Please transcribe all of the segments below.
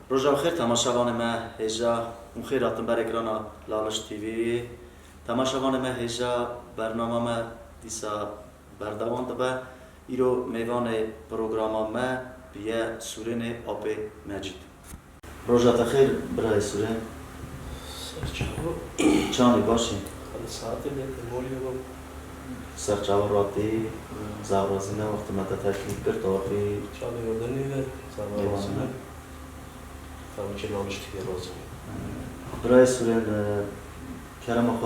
روزا بخیر تماشاوان ما هجا مخیراتن بر اکرانا لالش تیوی تماشاوان ما هجا برنامه ما دیسا بردوان دبا ایرو میوان پروگرام ما بیه سورین آب مجید روزا بخیر برای سورین چانی باشی؟ خیلی ساعتی بیت مولی بگم سرچاو راتی زاورازینه وقت مدت تکلیف کرد آفی چالی یادنی و زمان رازمه فهمی لالش تیوی رازمه برای سورین کرم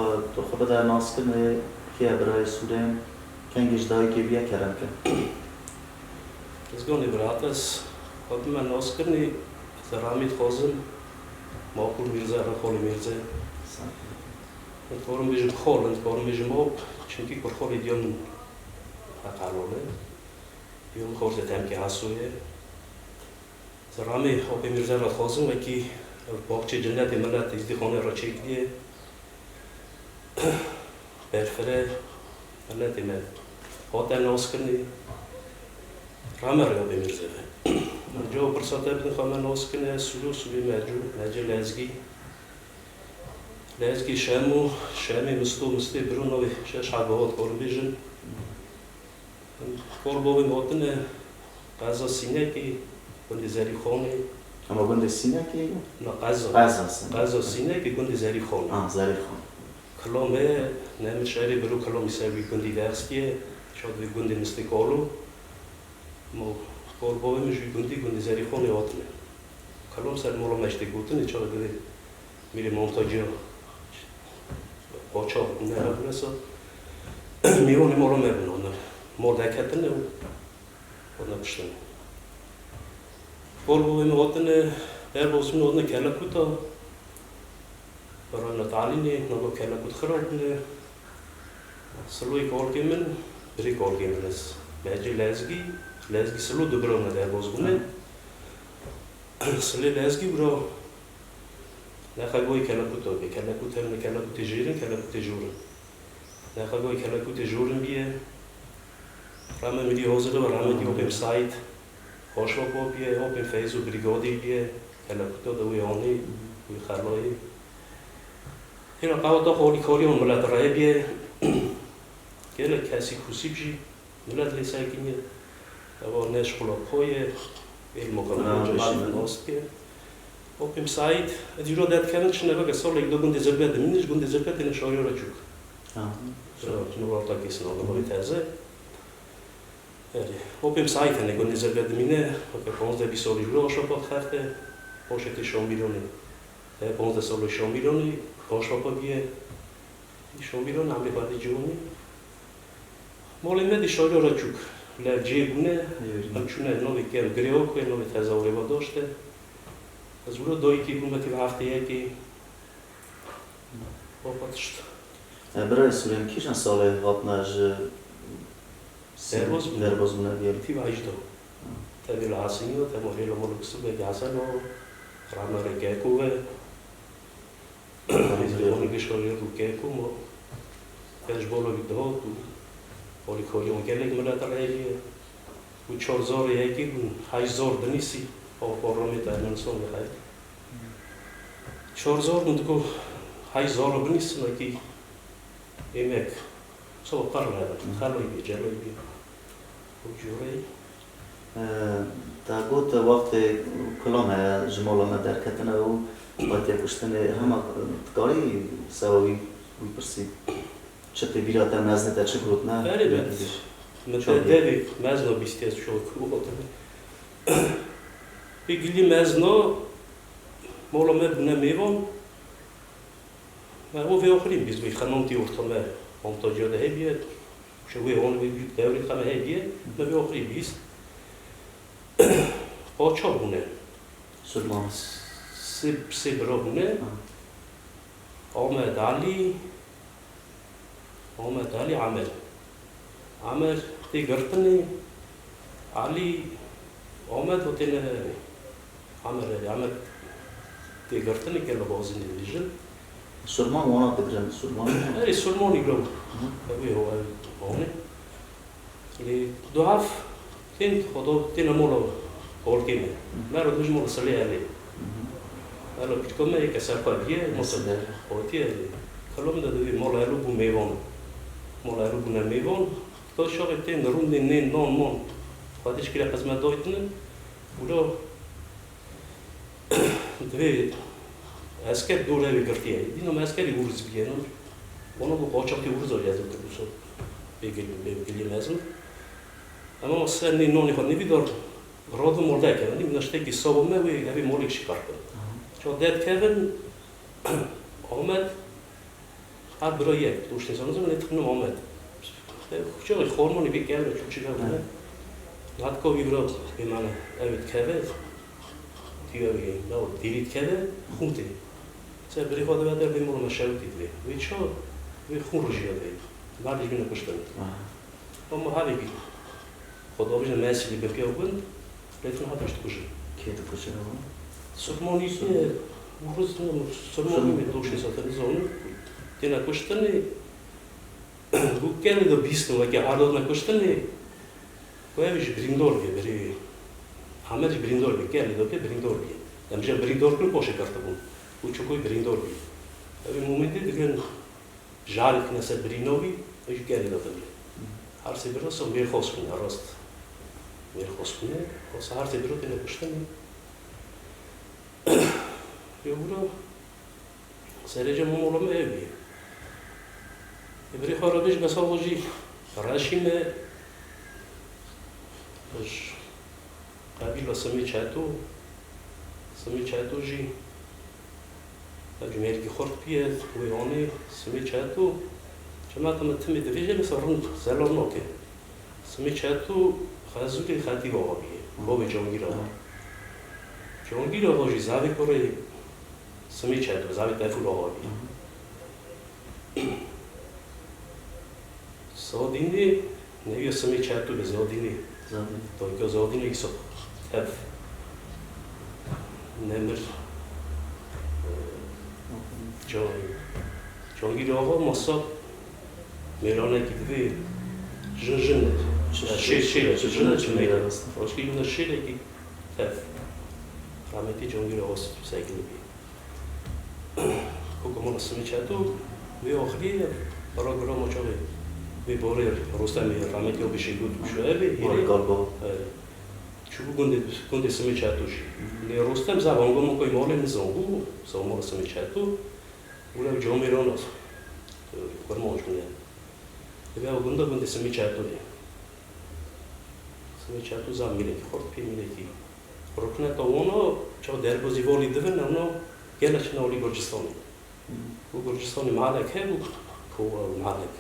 خود در ناس کنه که برای سورین کنگیش دایی که بیا کرم کن از گونی براتس خود من ناس کنی زرامید خوزم ماکور میرزه را خولی میرزه انتظارم بیشم خال انتظارم بیشم آب چونکی کار خالی دیام اقلونه دیام خورده تم که هستویه زرامی آب میرزه را خوزم و کی باغچه جنت ملت ازدی خانه را چک دیه برفره ملت من خاطر ناس کنی رامه را آب میرزه من جا پرساته بدن خواه من ناس کنه سولی مجو لازگی شامی مستی برون نوی شش حبهات کارم بیشن کار باوی ماتنه قضا سینه که گندی زری خانه اما گنده سینه که؟ نه قضا سینه که گندی زری خانه زری خانه کلامه نمی شهری برو کلامی سروی گندی درستیه شاید وی گندی مستی کالو ما کار باوی میشوی گندی زری خانه آتنه کلام سر مولا مشتی گوتنه چرا گده میری مونتاجی باچا نه بنسا میونی مولا میبنونه مال دکتنه و نبشتنه کار باوی میگوتنه در باسم نودنه کلا کوتا برای نتعلینه نگو کلا کوت خرابنه سلوی کار کمن بری کار کمنس بهجی لازگی سلو دبرونه در بازگونه سلی لازگی برا نخواهی کلا کوتا بی کلا کوت جیرن کلا کوت جورن نخواهی کلا کوت جورن بیه رامه میدی حاضره و رامه دی اوپیم سایت خوشوا با بیه اوپیم فیز و بریگادی بیه کلا کوتا دوی آنی دوی خرلایی اینا قواتا خوری کاری اون ملت رای بیه گله کسی خوسی بشی ملت لیسا کنیه اوا نش خلا پایه علم و کنم جایشی ناست که اوپیم سایت ادیرو داد کردن چه نگاه سال یک دو گنده زربت مینش گنده زربت این شاری را چوک. نوار تا کسی نگاه تازه. اوپیم سایت نه گنده زربت مینه اوپیم 15 سالی رو آشوب کرده پاشت 6 میلیونی. 15 سال 6 میلیونی آشوب بیه 6 میلیون آمریکا دیجونی. مالی مدی شاری را چوک. لجی بونه همچونه نوی کم گریو که نوی تازه اوریبا داشته. از اون دایی که بوده که هفته یکی باپاتشت. برای سورین کیشان ساله هاتناج درباز بونه بیارتی و هجده. تبیل حسینی و تماهیل ملکسو به حسن و رامر گیکوه. ملکش کاری رو گیکو ما پنج بالا بیده ها تو بالی کاری اون گلگ ملت راییه. و 4000 یکی بون 8000 دنیسی. آفارامی تایمانسون می‌خواد. 4000 مندکو 8000 بنیست نکی ایمک سو قراره خالوی بیجاری بی. وجوری. تا گوت وقت کلام جمال ما در کتنه و وقتی کشتن همه کاری سوایی می‌پرسید. چطور بیرات مزنه تا چه گروت نه؟ بله. متداوی مزنه بیستی شو کوه بگیری مزنا مولا مبنه میوان و او وی آخرین بیز وی خانم تی ارتمه منتاجی ده بیاد شوی آن وی دوری خانه بیاد و وی آخرین بیز قاچا بونه سلمان سه برا بونه آمد علی عمر تی گرتنی علی آمد و تنه عمر تیگرتنی که لبازی نمیشه. سلمان وانا تقرن سلمان. سلمانی برو. اوی هوا آنی. دو هفت تین خدا تین مولا کار کنه. مرا دوش مولا سلی علی. الان پیشکم یک سرپاییه مثلا خودیه کلام دادی مالایلو بو میوان مالایلو بو نمیوان تا شاقی تین روم نین نان مان خودش که قسمت دایتن ولی دوی اسکر دوره بگرتیه دینم اسکری ورز بیانم اونو با قاچاقی ورز آید از اون بگیریم از اون اما مثلا نین نانی خود نبیدار رادو مرده کردن نشته که صابمه و همی مالک شکار کنه چون داد کردن آمد هر برای یک دوست انسان زمین اتخنم آمد چون خورمانی بگیرم چون چی کنه حتی که برای به من اوید کرد تیاری نه دیرید کرده خونتی سر بری خواهد بدر بیمون مشاوتی دوی وی چه وی خون رو جیاد وی مردش بینه کشتن اما همی بید خدا بجن مسیلی بپیا بند لیتون ها داشت کشن کی تو کشه رو سلمانی که روز سلمانی می دوشی ساتن زونه تینا کشتن گو کنی دو بیستن و که هر داد نکشتن باید بریندور بری همه چی بریندور بی کنی دو که بریندور بی نمیشه بریندور کن باشه کرده بود او چوکوی بریندور بی اوی مومنتی دیگه جاری کنه سر برینوی اوی کنی دو کنی هر سی برای سو میر خوش کنه راست میر خوش کنه واسه هر سی برای تینا کشتن یه برو سریج مولم اوی بری خارجش مثلا وجی راشیمه قبیل سمی چاتو جی جمهوری خورد بیاد و آنی سمی چاتو چما تمتمی دویجه مثلا زلال نکه سمی چاتو خازوری خاطی واقعیه با جانگیر آقای زاوی کره سمی چاتو زاوی تفول واقعیه زادینی نوی سمی چاتو به زادینی تو که زادینی ایسا تف نمر جانگیر آقا مصاب میرانه که دوی جنجنه شیره جنجنه میره آشکی یونه شیره که تف رحمتی جانگیر آقا سیگل بی کوکمان سمی چاتو وی آخری برای گرام آچاوه وی باره رستمی رحمتی آبی شیگود شوه باره گالبا چوبو گنده سمی چاتوشی رستم زبانگو مکوی مال نزانگو سامال سمی چاتو ولی جام ایران است فرمانش کنه بیا گنده سمی چاتوی سمی چاتو زم میله که خورد پی میله که رکنه تا اونا چه دربازی والی دون اونا گلش نالی گرجستانی و گرجستانی مالک ہے وہ مالک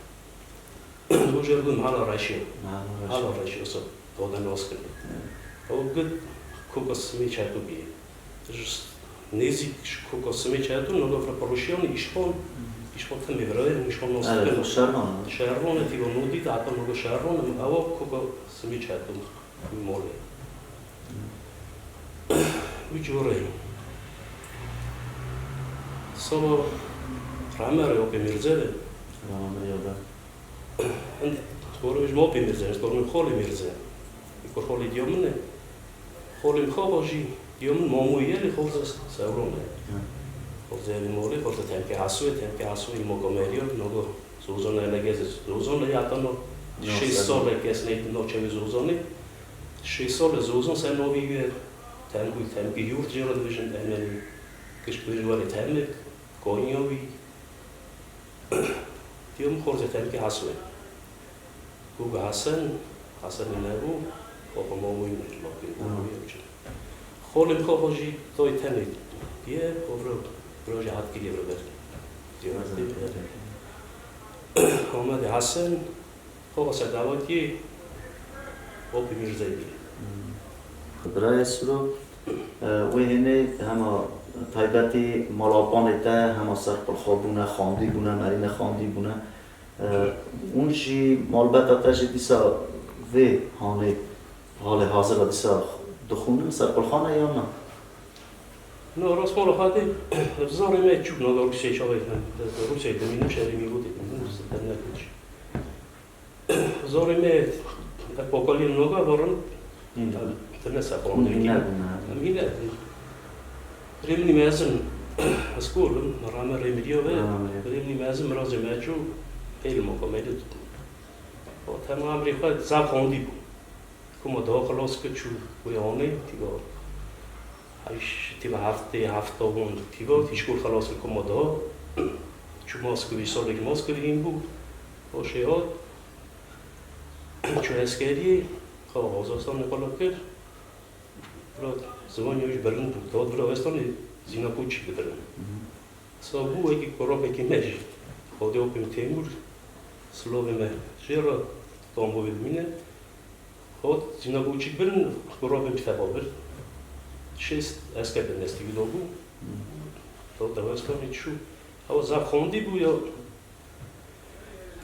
وہ جو مال راشی مال راشی است دادن واسه او گد کوکس می چاتو بی نزدیک کوکس می چاتو نگاه فرپروشیان ایشان تم میبره ایشان ناست شهران تیو نودی داتا نگاه شهران او کوکس می چاتو موله ویجوری سو رامر او پیمیرزه and گروهش ما پیمیرزه گروه خالی میرزه یک خالی دیامنه خالی خواهی دیامن مامویه خورد سرونه خورد مولی خورد تنک حسوی مگامیریو نگو زوزانه لگز زوزانه یادم 6 سال کس نیت نوچه زوزانه 6 سال زوزان سنوی تنگی یورت جرا دویشن تنمی کشوری ولی تنمی کوینیوی دیام خورد تنک حسوی کوگ حسن نبو با ماموی میشه خالی خواهی توی تنمی بیه برای جهت کلیه رو برد آمده حسن خواه سردواتی با پیمیرزه بیه برای سرو و هنه همه تایبتی مالابانه همه سرپل خوابونه خاندی بونه مرین خاندی بونه اونجی مالبت آتش دیسا و حال حاضر دیسا دخونه سرپل خانه یا نه؟ نه راست مال خواهده زاره می چوب نگاه روسیه چاوه روسیه دمینو شهری می بوده زاره می باکالی نگاه دارن تنه سرپل نه مینه بريمني مازن أسكول مرامة ريميديو بريمني مازن مرازي ماجو إيه المقامات وتمام أمريكا زاب هوندي بو كم ده خلاص كتشو وياني تيجا هايش تبع هفته وون تيجا تيشكول خلاص كم ده شو ماسكوي صار لك ماسكوي بو وشيء شو هسكري خلاص أصلا نقول لك برا زمان يوش برن بود داد برا استانی زینا کوچی بدرن سابو اگه کارا بکی مج خودی اوپیم تیمور سلوی مه جرا تامبو بدمینه خود زینا کوچی برن کارا بیم تفا بر شست اسکر دنستی گدابو داد استانی چو او زب خوندی بو یا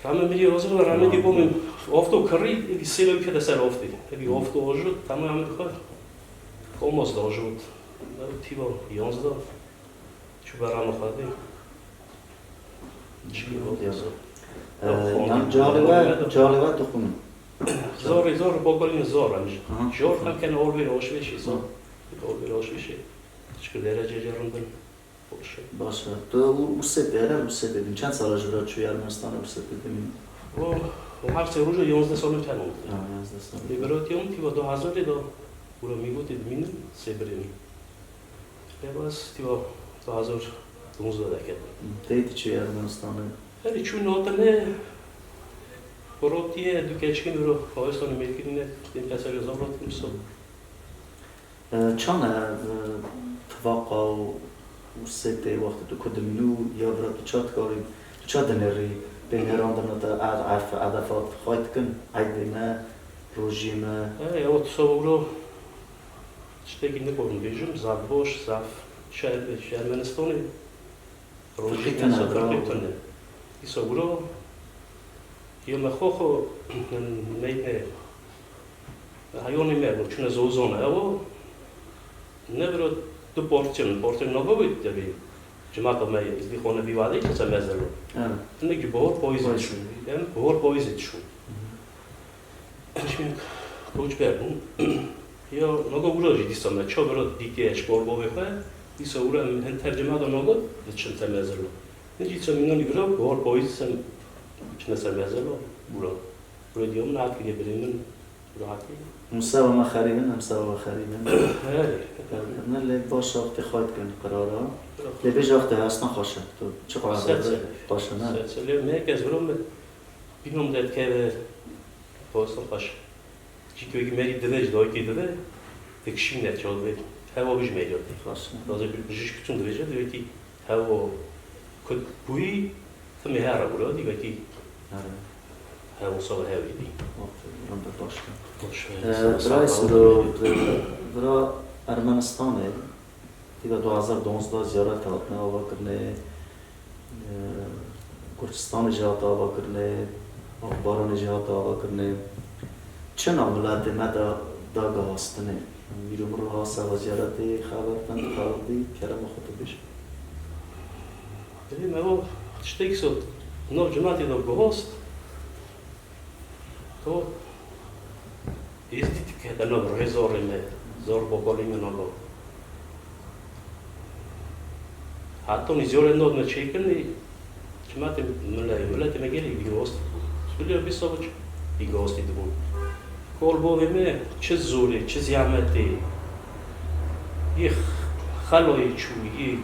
رامه میری روزه و رامه دی بومیم آفتو کری اگه سیلوی که دسر آفتی اگه آفتو آجود تمام خواهد Комос должут, типа, янзда, чубарам ходи. Нам جالبه تخون. زار باقالین زارم. جار هم کنه آل بیر آش بشی زار. آل بیر آش بشی. چکر درجه جاروندن باشه. باشه. تو اوست دیدیم. چند سال جورا چوی ارمنستان اوست دیدیم. و هر سه روز 11 سال تنم. 11 سال. لیبراتیوم تیوا 2000 دا. Ura migo te dminin sebrini. Lebas tiva 2019 dakika. Teydi çi Ermenistan'ı. Hadi şu notane Korotiye dukeçkin uro Kavestan mevkine tempesel zavratım so. Çana tvaqa usete vaqt tu kodminu yavra çat karim çadeneri benerandana da arf adafat khaytkin aydina rojime. O tsavuro شتێکی نەگۆڕم بێژم زاف بۆش زاف شارمەنستۆنێ ڕۆژێکتەنە ئیسە برۆ یۆمە خۆخۆ نەیتێ هەیۆنی مێ چونە زۆزۆنە ئەوە نەبرۆ دو پۆرتێن نەبەوێت دەبێت جماعة ما يزدي خونا بيوادي كسر مزلو. نيجي بور بويزت شو، يعني بور بويزت شو. شو كوچ بردم. یا نگاه ورایی دیسم نه چه برات دیگه اشکال باوی خواهد دیسا ورا من ترجمه دادم نگاه چند تا مزلو نجی چه میگن برا بار پاییزم چند تا مزلو ورا دیام نه که بریم من راحتی مساوی ما خریدن مساوی خریدن نه لی باش وقتی خواهد کن قراره لی بیش وقتی هستن خوشه تو چه قراره باشه نه لی مرکز برام بینم داد که باستم خوشه چیکو اگه میری دنیج دایی که داره تکشیم نتیجه داره هوا بیش میاد لازم بیشش کتون درجه داره که هوا کد بوی تمی هر رو دیگه که هوا سال هوایی دی برای سرو برای ارمنستانه دیگه 2012 زیارت هاتنه آوا کرنه کردستان جهات آوا کرنه اخباران جهات آوا کرنه چه ناملاته مدا داغ هستنه میرم روها سوا زیارتی خبردی کرم خطبش ببین ما شتیک سود نو جماعتی داغ هست تو ایستی که دنو روی زور بقولی من آگاه حتی نیزیور نود نچیکنی جماعتی ملاتی مگیلی بیگوست سولی بیسا بچ بیگوستی دبون کول بوده چه زوری چه زیامتی یه خلایی چویی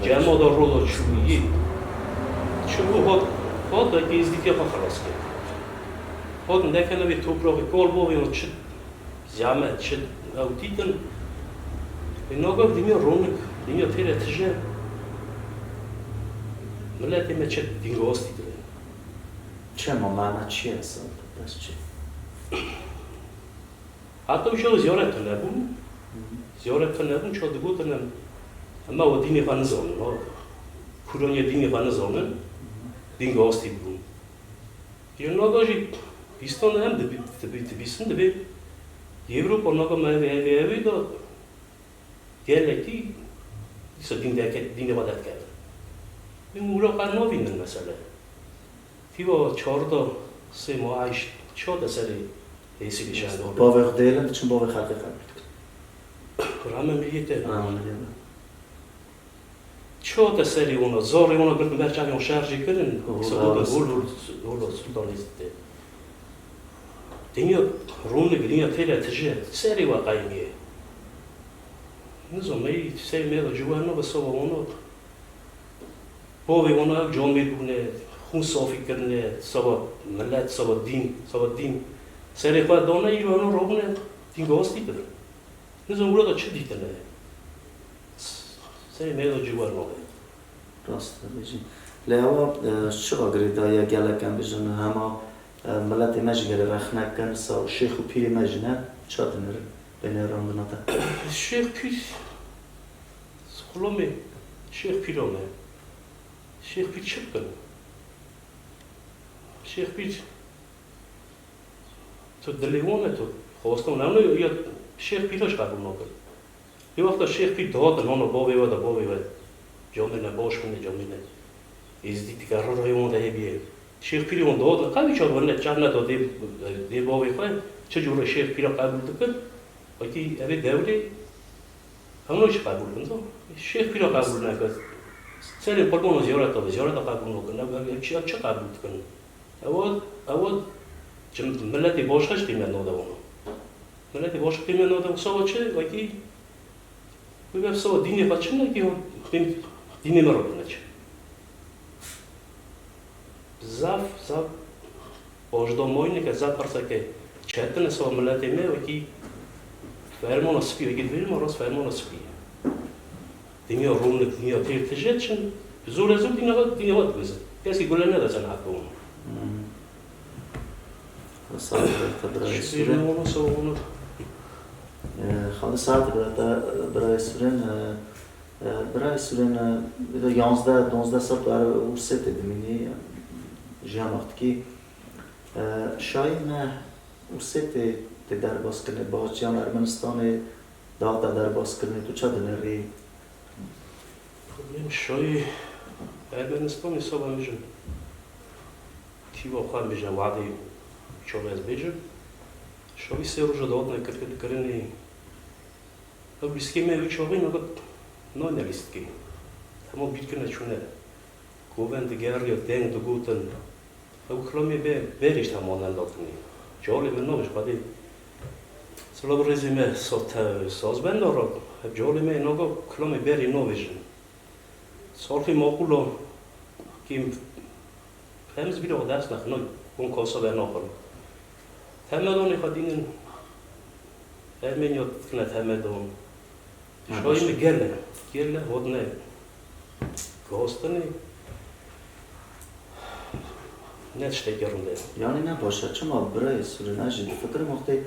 جمع دار رو چویی چون خود که از دیگه خلاص کرد خود نکنه به توپراقی کول بوده چه زیامت چه اوتیدن به نگاه دنیا رونق دنیا تیره تجه ملتی ما چه دینگاستی داره چه معنی چیه اصلا دست چی حتی میشه زیارت نبون چه دو تنم اما و دینی بانزان کورانی دینی بانزانن دینگ آستی بود یه نگاهی بیستان هم بیستان دبی یوروپا نگاه مهوی داد گلکی دیسا دینگ بادت کرد این مورا قرنا بینن مثلا تیوا 4 3 ماه 4 سری ایسی شهر باور دیلن چون باور خلقی رامه میگه شو تسری اونا زاری اونا گرد مرچانی اون شارژی کردن سعود هول سلطانیسته دنیا رونق دنیا تیله تجه سری واقعیه نزومی سری میاد جوانو بسوا اونا باوی اونا جامعه بونه خون صافی کردن سوا ملت سوا دین سری خود دانه ایرانو رو بونه دین گاستی بدن نزوم برای چه دیدن نه سری میاد جوانو راست بیشی لهوا چرا گریدا یا گلکن بیشن همه ملت مجگره رخنک کن سا شیخ و پیر مجنه چه دنره بین راندناتا شیخ پیر خلومه شیخ پیرامه شیخ پیر چه کن شیخ پیر تو دلیوانه تو خواستم نمونه یا شیخ پیراش قبول نکن یه وقتا شیخ پیر داد نانو باوی و جامعه باش کنه جامعه ازدیتی که راه اون ده بیه شیخ پیری اون داد قبلی چهار ونه چند نداد دی باوی خواه چه جور شیخ پیرا قبول دکن وقتی اوه دوله همونوش قبول کن شیخ پیرا قبول نکن سری قربان زیارت قبول نکن چه قبول کن اول ملت باشش قیمت ناده اونو ملت باش قیمت ناده سوا چه وقتی بگم سوا دینی خواهد چه نگی دینی مرا کنه چه زف باجدا موینه که زف پرسه که چهتن سوا ملتی می وکی فرمان سپی وکی دویل ما راست فرمان سپی دنیا رونق دنیا تیر تجد چن زور از اون دنیا ها دوزه کسی گله نده چن حق اون ساعت برای سورن خاله ساعت برای سورن 11-12 سال برای ورسته دمینی جهان وقت که شاید نه ورسته در باز کنه باز جهان ارمنستان دادا در باز کنه تو چه دنری شاید ارمنستان حساب میشن کی واقعا میشن وعده چون از بیجم شاید سه روز داد نکرد کردنی او بیسکی میوی چاقی نه نلیست کی اما بیت کنه چونه گوبند دیگر یا دنگ دو گوتن او کلامی بریش تمام نلاتنی جالی من نوش بعدی سلام رزیمه ساز بندارم جالی من نگاه کلامی بری نوشن سالفی ماقولا که همز بیره دست نخنه اون کاسا به ناخرم تمدانی خدینن همین یاد کنه تمدان شاید گله هود نه گاستنی نشته گرونده یعنی نباشه چما برای سوری نجید فکر مختی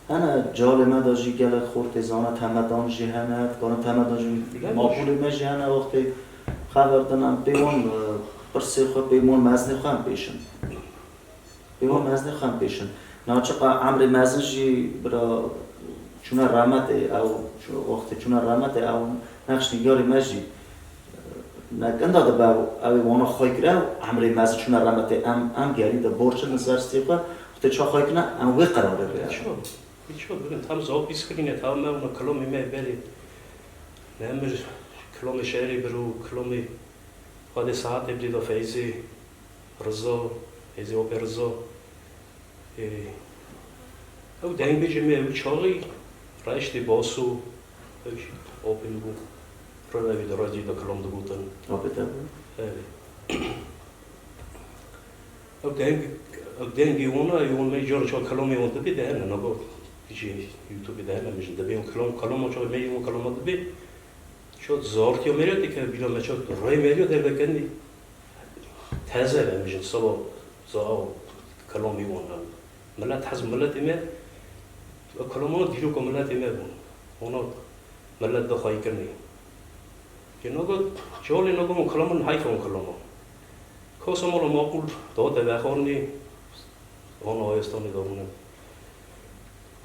انا جال ما داشتی گله خورد زانه تمدان جهنه کارن تمدان ماقولی ما جهنه وقتی خبر دنم بیمون پرسی خود بیمون مزنی خواهم پیشن نه چقدر عمر مزن جی برا چونه رحمته او وقتی چونه رحمته او نقش نگاری مجی نگن داده با اوی وانا خواهی کرده عمر مزن چونه رحمته ام گری ده برچه نزرستی خواهد وقتی چه خواهی کنه ام وی قرار بگیره چون بگن تام زاو بیس کنینه تام ما اونا کلامی می بری نمیر کلامی شهری برو کلامی خواهد ساعت بدید و فیزی رضا فیزی اوپی رضا او دنگ بیجی او چاقی رایشتی باسو اوپی بگو روی درازی دا کلام دو بودن اوپی دا بود او دنگی اون می جور چا کلامی اون دبی ده نه نگو بیجی یوتیوبی ده نه میشن دبی اون کلام چا می اون کلام دبی شد زارتی و میریدی که بیرا مچا رای میریو در بکنی تازه میشن سبا زاو کلامی اون ملت حزم ملت ایمه کلامانو دیرو که ملت ایمه بون اونا ملت دا خواهی کرنی که نگو جالی نگو من کلامان حیف اون کلامان کاسا مالا ماقول داده بخورنی اونا آیستانی دارونه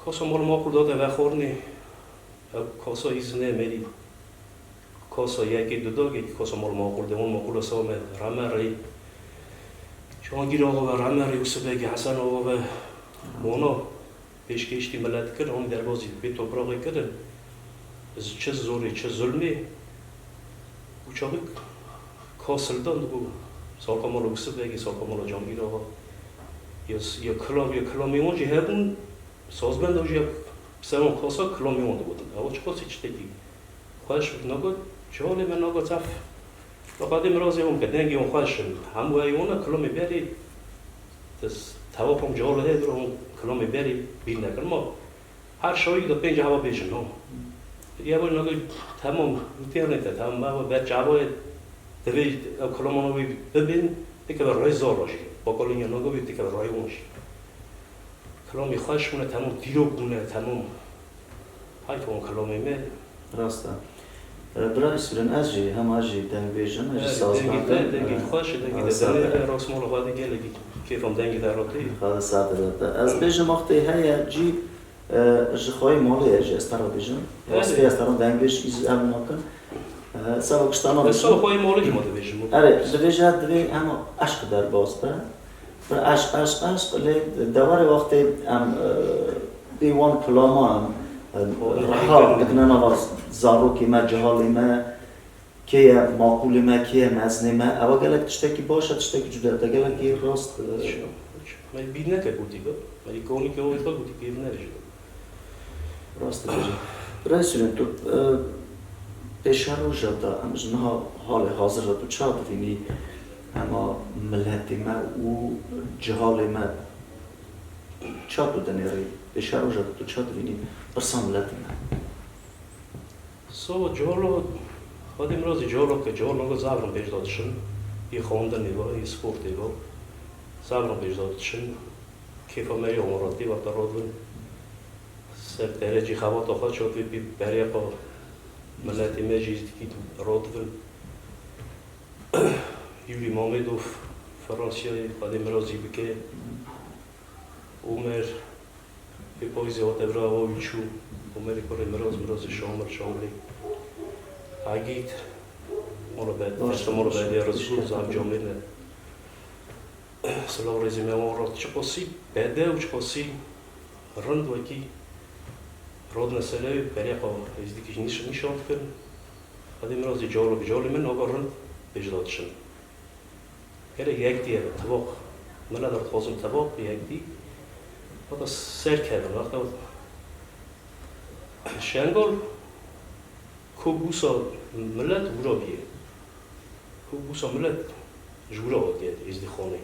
کاسا مالا ماقول داده بخورنی کاسا ایزنه میدید کاسا یکی دو داگی کاسا مالا ماقول ده اون ماقول سامه رمه ری جهانگیر آقا و رمه ری وسه بگی حسن آقا و اونا پیشکشتی ملت کرد اون دربازی به توپراغی کرد چه زوری چه ظلمی او چاقی کاسلدان دو سالکامو رو گسته بگی سالکامو رو جانگیر آقا یا کلامیون جی هبون سازبند دوجی سرم کاسا کلامیون بودن اما چه کسی چه دیگه خواهش نگو جالی من نگو تف لقدیم رازی هم که دنگی اون خواهش هم وایونه کلامی بری دست توافم جاله هدر اون کلامی بری بین نکن ما هر شایی دو پنج هوا بیشن هم یه بار نگو تمام اینترنت تمام ما بعد جواب دوی کلامونو ببین دیگه برای زار باشی با کلونی نگو بی دیگه برای اونش کلامی خواهش کنه تمام دیرو کنه تمام های که اون کلامی می راسته برای سرن از جی هم از جی دنگ بیشن از سازمان دنگی خواهش دنگی دنگی راست مال خواهد گلگی کیفم دنگی در راتی خواهد ساعت داده از بیشن وقتی هیا جی جخوای مالی اجی استرا بیشن واسه استرا دنگ بیش ایز ام نکن سبب کشتانه بیشن سبب خواهی مالی ما بیشن آره دویجه دوی اما عشق در باز بر عشق لی دوباره وقتی دیوان کلامان رها بکنن آواز زاروکی ما جهالی ما که معقولی ما که مزنی ما اما گلک تشتکی باشه تشتکی جدا تا گلکی راست من بید نکه بودی با من کونی که اوید با بودی که بید نرشد راست بیجه برای سرین تو پیش رو جدا همش نه حال حاضر رو تو چا بینی اما ملتی ما و جهالی ما چا تو دنیاری پیش رو جدا تو چا بینی برسان ملتی ما سو جالو خودم روزی جالو که جالو نگو زبرم پیش دادشن یه خواندن نگاه یه سپورت نگاه زبرم پیش دادشن کیف مری عمراتی وقت رادون سر درجی خوات آخاد شد بی برای پا ملتی مجیز که رادون یولی مامدوف فرانسیای خودم روزی بکه عمر به پایزی آتبرا و ویچو عمری کره مراز شاملی اگید مرا بعد یا رسول زم جامعه نه سلام رزمی امارات چه قصی بده و چه قصی رند وکی راد نسله برای قوار از دیگه نشان کن خودم رازی جالو من آگاه رند بجدادشن هر یک دیگه طبق من ندارد خواستم طبق یک دی وقتا سر کردم وقتا شنگل کوبوسا ملت ورا بیه کوبوسا ملت جورا آدید از دی خانه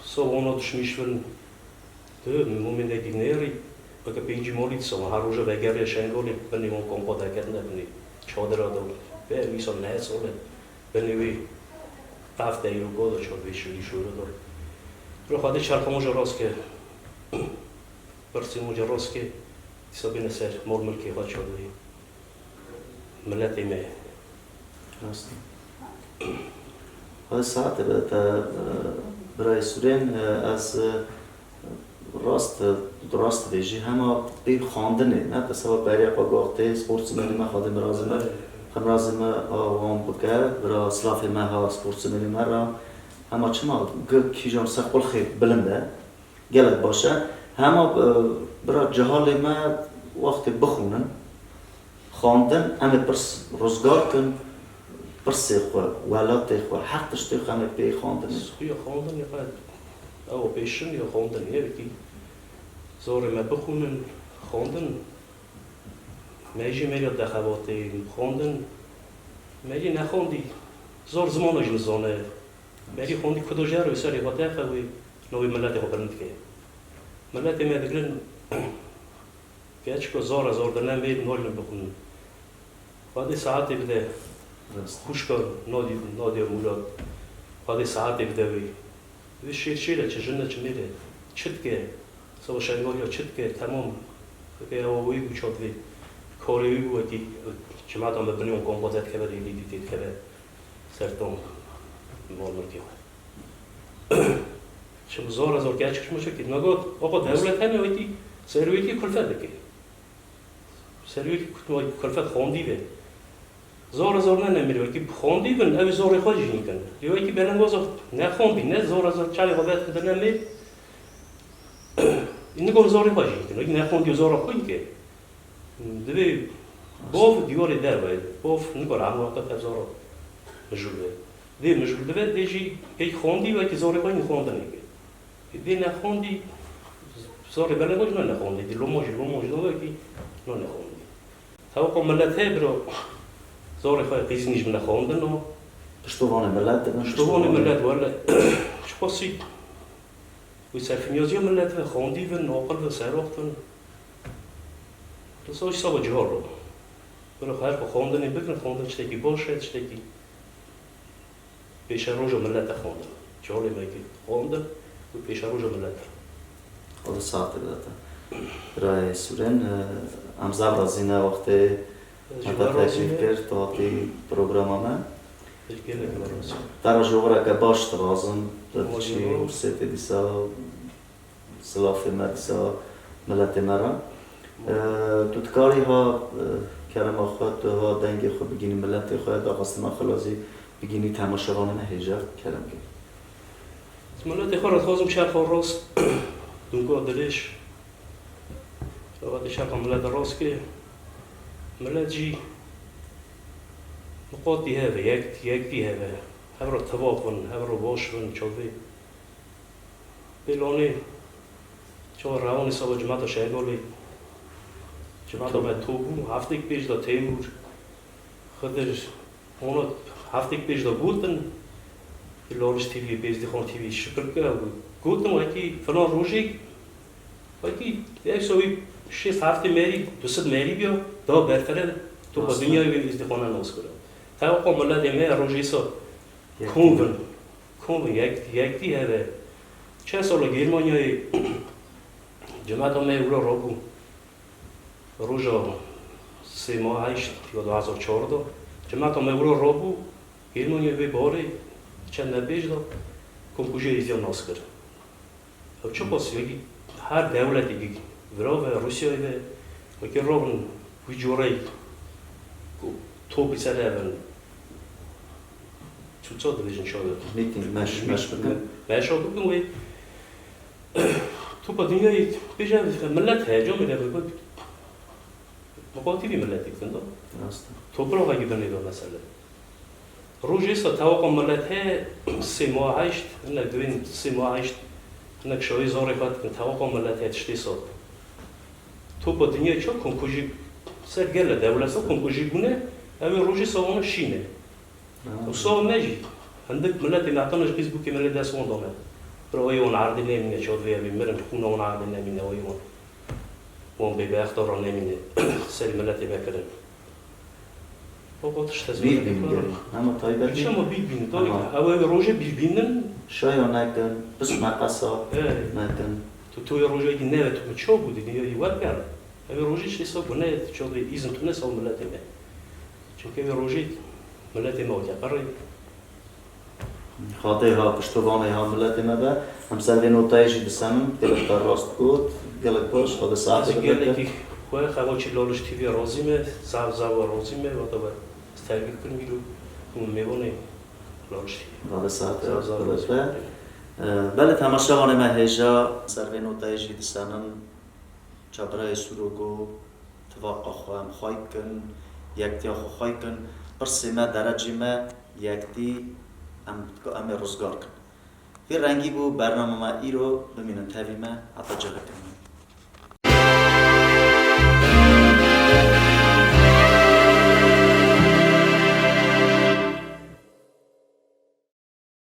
سو اونا دشمیش ون ده مومن اگه نیری بگه پینجی مولیت سو هر روزه بگری شنگلی بنی اون کمپا دکت نبینی چادر آدم به میسا نه ساله بنی وی قفت ایرو گادا چاد ویشولی شوره دار رو خواهده چرخ موجه راست که برسی موجه راست که دیسا بین سر مول ملکی خواهد شده ملت ایمه راست خواهد ساعت برای سورین از راست دیجی همه بیر خواندنه نه بسبب برای قاگاخته سپورتسمنی ما خادم رازمه خمرازم آوام بکر برای سلاف ما ها سپورتسمنی ما را همه چما کیجان سخبال خیلی بلنده گلت باشه همه برای جهال ما وقت بخونن خواندن همه پرس روزگار کن پرسی خواه ولات خواه حق تشتی خواه همه پی خواندن یا خواندن یا باید او پیشن یا خواندن یه بکی زاره ما بخونن خواندن میجی میرد دخواتی خواندن میجی نخوندی زار زمان اجن زانه میجی خوندی کدو جر و سری خواته خوی نوی ملت خو برند که ملت ما دگرن که زار دنم بید نولن بخونن بعد ساعتی بده خوش کار نادی مولاد بعد ساعتی بده وی شیره چه جنه چه میره چت که سو شنگالیا چت که تمام که اوی بچاد وی کاری بود که جماعتان ببینیم کمپوزیت که بدی دیدید که سرتون مولکی چه زار گچش میشه که نگاه آقا دولت همه وقتی سرویتی کلفت بکی سرویتی کلفت خوندی به زار نمیره که خوندی بن اوی زار خودش میکنه دیگه که برن باز نخوندی نه زار چالی قابلیت بده نمی این نگاه زار خودش میکنه اگه نخوندی زار خودی که دیگه باف دیواری در باید باف نگاه همه وقت زار مجرده دی مجرده دیجی یک خوندی و که زاری باید خوندن نیگه دی نخوندی زاری بله باید نخوندی دی لوموش داره که نخوندی توقع ملت های برو زاری خواهی قیزی نیش من نخوندن و پشتوان ملت پشتوان ملت ولی چپاسی وی سرفیمیازی ملت و خوندی و ناقل و سراختن رساوش سابا جهار رو برو خواهر با خوندنی بگن خوندن چتکی باشه چتکی پیش روز ملت خوندن جهاری میگی خوندن و پیش روز ملت خود ساعت داده برای سورن امزال رازینه وقتی مدت تشریف کرد تو هاتی پروگرام همه در جوره که باش ترازم دادشی ورسیت دیسا سلاف مدیسا ملت مرا تو تکاری ها کرم آخواد تو ها دنگی خود بگینی ملت خواهد آقاست ما خلازی بگینی تماشاوانه هجا کرم که ملت خواهد خوازم شرف راست دونگاه دلش وقتی شرف ملت راست که ملت جی نقاط دی هذا یک دی هذا هبرو توافن هبرو باشن چوبی بلانی چون روانی سال جماعت شهرداری جماعت به توبو هفته پیش دا تیمور خودش اونا هفته پیش دا گوتن لالش تیوی بیز دی خان تیوی شکر که گوتن و اکی فلان روزی اکی یک سوی 6 هفته میری 200 میری بیا دا برتره تو با دنیای بیز دی خانه ناز کنه توقع ملت ما روزی سا کنون یک دی هده چه سال گرمانیای جماعت ما اورا رابو روزا 3 ماه 8 یا 2014 جماعت ما اورا رابو گرمانیای به باره چند نبیج دا کنکوژه ایزیا ناس کرد او چه پاسی یکی هر دولتی که ورا و روسیای و که رابن وی جورای توپی سره اول چوچا دویژن شده میتینگ مش بکن بکن وی تو با دنیای بیجه ملت هجا میده بگود مقاطبی ملتی کنده تو برا وگی بنیده مسئله روژی سا توقع ملت های 3 ماه 8 انک دوین 3 ماه 8 انک شایی زاری خواهد کن توقع ملت های تشتی سال تو با دنیای چه کنکوژی سر گله دولت سا کنکوژی گونه اوی روژی سا اونه شینه و سا مجی عندك ملت نعطناش فيسبوك ملت داس وون دومه رويون عرض نمينه شو في مرن خونه وون عرض نمينه ويون وون بي اختار نمينه سر ملت بكرن وقتش تزوير اما طيب شو ما بيبين طيب او روجه بيبينن شايو نكن بس ما قصا نكن تو روجه دي نوت تو شو بود دي ورقه او روجه شي سو بنه شو دي اذن تونس او ملت ما چونکه روجه ملت ما قرر خاطر ها پشتوانه ها ملت ما به هم سر نوتایشی بسنم گلک راست بود گلک باش خود ساعت گلکی خواه خواهی لالش تیوی رازیمه زاو رازیمه و تا استرگی کنیم بیرو اون میوانه لالش تیوی خود ساعت خودش بله تماشاوانه ما هجا سر نوتایشی بسنم چابرای سروگو توقع خواهم خواهی کن یکتی خواهی کن برسی ما درجی ما یکتی ام روزگار کن. فی رنگی بو برنامه ما ای رو ببینن تاوی ما حتی جلد